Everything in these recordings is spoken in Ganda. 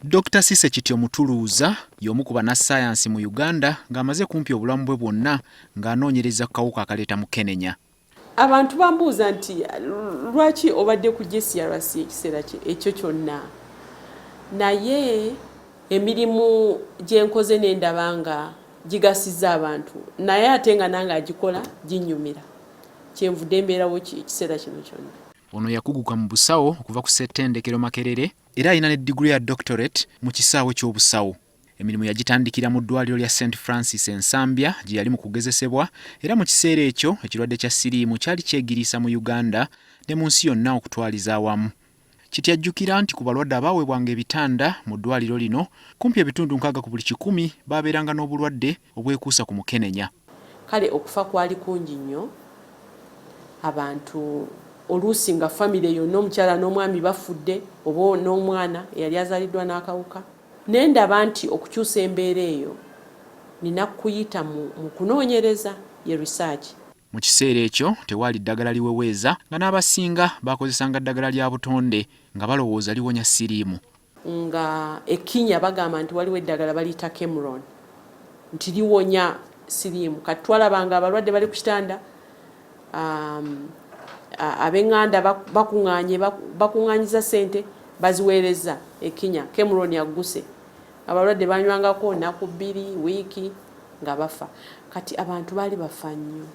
Dr. Cissy Kityo y'omu ku bannassaayansi mu Uganda ng'amaze kumpi obulamu bwe bwonna ng'anoonyereza ku kawuka akaleeta Mukenenya. Abantu bambuuza nti lwaki obadde ku JCRC ekiseera ekyo kyonna, naye emirimu gye nkoze n'endaba nga gigasizza abantu, naye ate nga nange agikola ginnyumira, kyenvudde mbeerawo ekiseera kino kyonna. Ono yakuguka mu busawo okuva ku ssettendekero Makerere era alina ne diguli ya doctorate mu kisaawe ky'obusawo. Emirimu yagitandikira mu ddwaliro lya St. Francis Ensambya gye yali mu kugezesebwa, era mu kiseera ekyo ekirwadde kya siriimu kyali kyegiriisa mu Uganda ne mu nsi yonna okutwaliza awamu. Kiti ajjukira nti ku balwadde abaweebwanga ebitanda mu ddwaliro lino, kumpi ebitundu 60 ku buli 100 baabeeranga n'obulwadde obwekuusa ku Mukenenya. Kale okufa kwali kungi nnyo, abantu oluusi nga famire yonna omukyala n'omwami bafudde oba n'omwana eyali azaaliddwa n'akawuka. Nendaba nti okukyusa embeera eyo nina kuyita mu kunoonyereza ye research. Mu kiseera ekyo tewaali ddagala liweweeza nga n'abasinga bakozesanga ddagala lya butonde nga balowooza liwonya siriimu. Nga ekinya bagamba nti waliwo eddagala baliyita Cameron nti liwonya siriimu. Kati twalabanga abalwadde bali ku kitanda, ab'enganda bakuŋŋaanyiza ssente baziweereza ekinya Cameron yagguse. Abalwadde banywangako nnaku 2 wiiki nga bafa. Kati abantu baali bafa nnyo.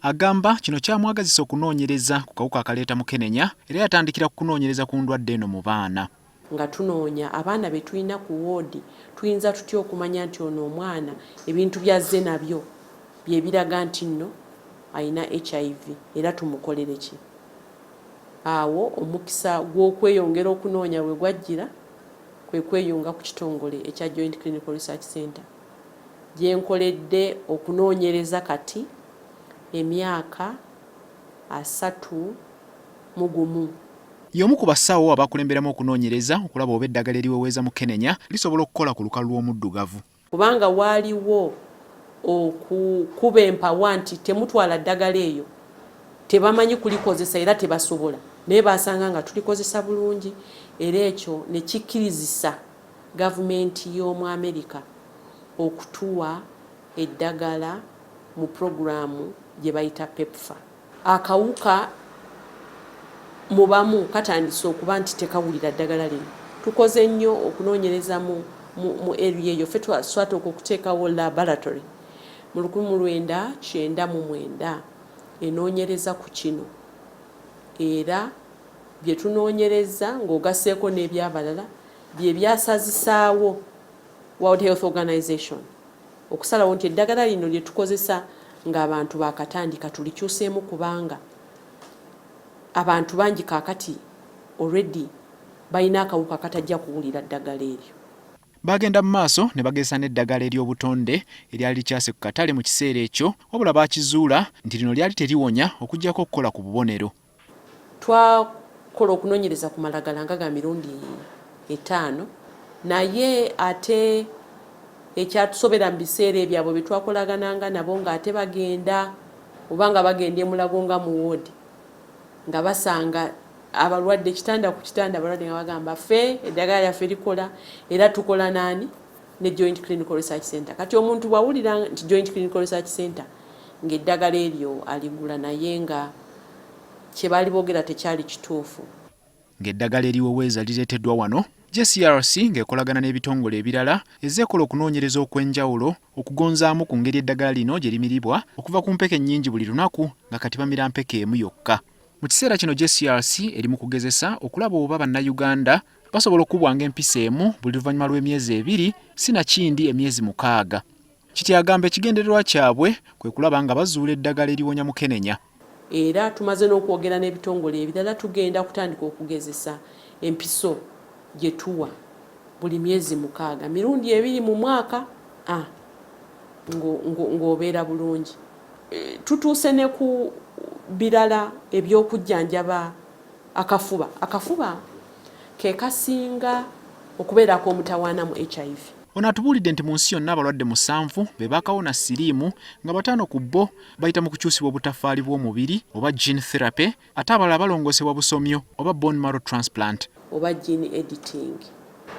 Agamba kino kyamwagazisa okunoonyereza ku kawuka akaleeta Mukenenya era yatandikira ku kunoonyereza ku ndwadde eno mu baana. Nga tunoonya abaana be tulina ku woodi, tuyinza tutya okumanya nti ono omwana ebintu byazze nabyo bye biraga nti nno alina HIV era tumukolere ki? Awo omukisa gw'okweyongera okunoonya we gwajjira kwe kweyunga ku kitongole ekya Joint Clinical Research Center gye nkoledde okunoonyereza kati emyaka 31. Y'omu ku basawo abakulemberamu okunoonyereza okulaba oba eddagala eriweweeza Mukenenya lisobola okukola ku lukalu lw'omuddugavu. Kubanga waaliwo okukuba empawa nti temutwala ddagala eyo, tebamanyi kulikozesa era tebasobola, naye basanga nga tulikozesa bulungi, era ekyo ne kikkirizisa gavumenti y'omu Amerika okutuwa eddagala mu programu gye bayita PEPFAR. Akawuka mu bamu katandise okuba nti tekawulira ddagala lino. Tukoze nnyo okunoonyereza mu area eyo, ffe twasooka okuteekawo laboratory mu 1999 enoonyereza ku kino, era bye tunoonyereza ng'ogasseeko n'ebyabalala bye byasazisaawo World Health Organization okusalawo nti eddagala lino lye tukozesa ng'abantu baakatandika tulikyuseemu, kubanga abantu bangi kaakati already balina akawuka akatajja kuwulira ddagala eryo. Bagenda mu maaso ne bagezesa n'eddagala ery'obutonde eryali likyase ku katale mu kiseera ekyo, wabula baakizuula nti lino lyali teriwonya okuggyako okukola ku bubonero. Twakola okunoonyereza ku malagala nga ga mirundi 5, naye ate ekyatusobera mu biseera ebyabwe bye twakolagananga nabo ng'ate bagenda oba nga bagenda emulago nga mu woodi nga basanga abalwadde kitanda ku kitanda, abalwadde nga bagamba ffe eddagala lyaffe likola era tukola naani ne Joint Clinical Research Center. Kati omuntu bwawulira nti Joint Clinical Research Center ng'eddagala eryo aligula, naye nga kye baali boogera tekyali kituufu. Ng'eddagala eriweweeza lireeteddwa wano, JCRC ng'ekolagana n'ebitongole ebirala ezeekola okunoonyereza okw'enjawulo okugonzaamu ku ngeri eddagala lino gye limiribwa okuva ku mpeke ennyingi buli lunaku nga kati bamira mpeke emu yokka. Mu kiseera kino JCRC eri mu kugezesa okulaba oba bannayuganda basobola okubwanga empisa emu buli luvannyuma lw'emyezi 2 sinakindi emyezi 6. Kiti agamba ekigendererwa kyabwe kwe kulaba nga bazuula eddagala eriwonya Mukenenya. Era tumaze n'okwogera n'ebitongole ebirala, tugenda kutandika okugezesa empiso gye tuwa buli myezi 6, mirundi 2 mu mwaka, ng'obeera bulungi. Tutuuse ne ku birala eby'okujjanjaba akafuba. Akafuba ke kasinga okubeerako omutawaana mu HIV. Ono atubuulidde nti mu nsi yonna abalwadde 7 be baakawona siriimu nga 5 ku bo bayita mu kukyusibwa obutafaali bw'omubiri oba gene therapy, ate abalala balongoosebwa busomyo oba bone marrow transplant oba gene editing.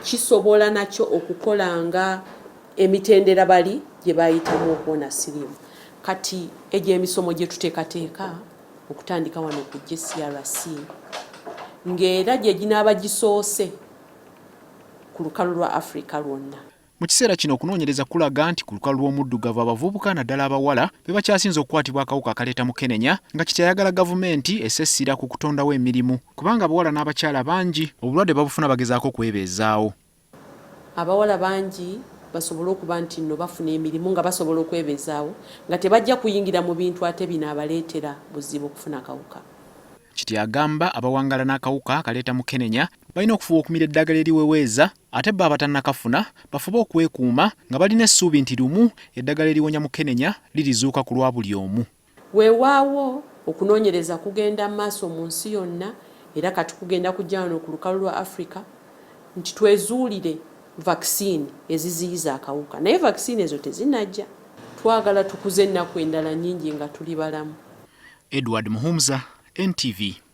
kisobola nakyo okukola nga emitendera bali gye bayitamu okuwona siriimu. Kati egyo emisomo gye tuteekateeka okutandika wano ku JCRC ng'era gye ginaaba gisoose ku lukalu lwa Afrika lwonna. Mu kiseera kino okunoonyereza kulaga nti ku lukalu lw'omuddugavu abavubuka naddala abawala be bakyasinze okukwatibwa akawuka akaleeta Mukenenya nga kikyayagala gavumenti essira ku kutondawo emirimu kubanga abawala n'abakyala bangi obulwadde babufuna bagezaako kwebeezaawo. Abawala bangi basobola okuba nti nno bafuna emirimu nga basobola okwebeezaawo nga tebajja kuyingira mu bintu ate bino abaleetera buzibu okufuna akawuka. Kiti agamba abawangala n'akawuka akaleeta Mukenenya balina okufuba okumira eddagala eriweweeza ate baba batannakafuna bafube okwekuuma nga balina essuubi nti lumu eddagala eriwonya Mukenenya lirizuuka ku lwa buli omu. Weewaawo okunoonyereza kugenda maaso mu nsi yonna era kati kugenda kujja wano ku lukalu lwa Afrika nti twezuulire vaccine eziziyiza akawuka naye vaccine ezo tezinajja. Twagala tukuze ennaku endala nnyingi nga tuli balamu. Edward Muhumuza, NTV.